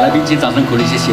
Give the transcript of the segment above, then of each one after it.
来宾请掌声鼓励，谢谢。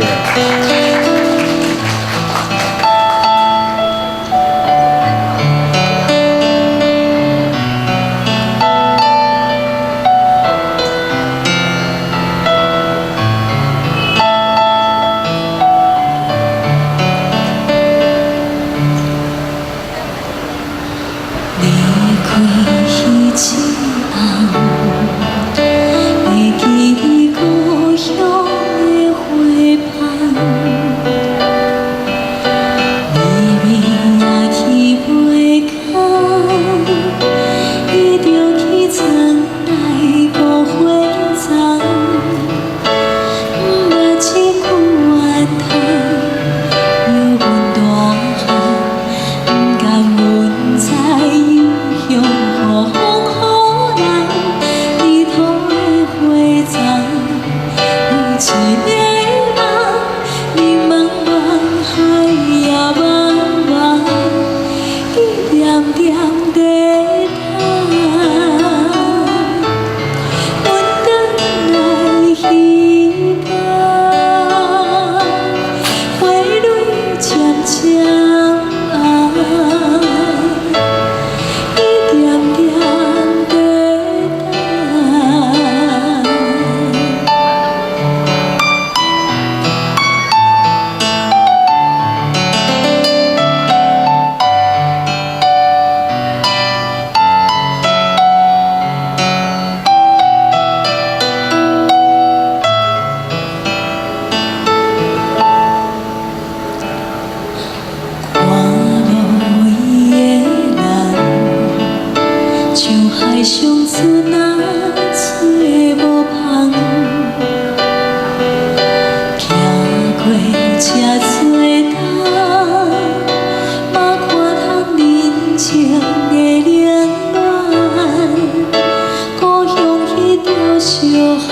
上船啊，吹无芳，行过这多冬，嘛看透人情的冷暖。故乡迄条小巷，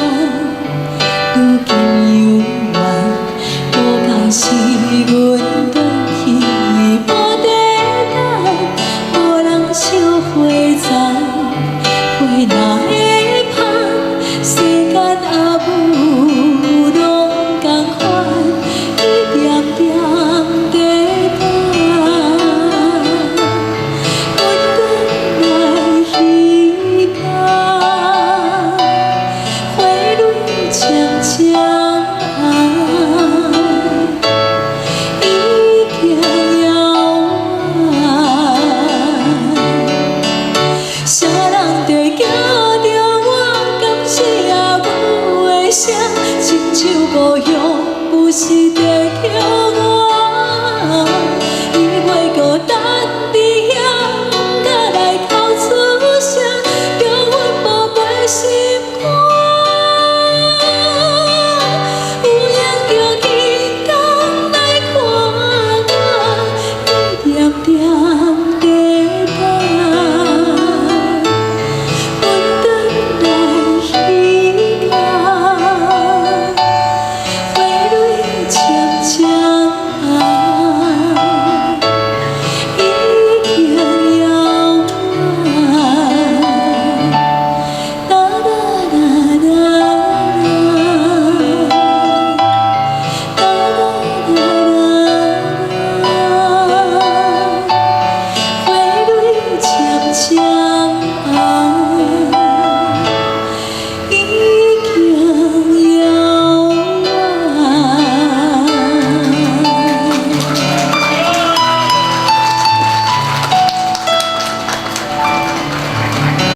如今犹原，无共是阮转去无地等，无人烧花簪。花哪会香？世间阿母拢同款，一点点在等。阮转来彼间，花蕊渐渐已经遥远。啥人在叫着我？敢是阿母的声？亲像故乡，不是在叫。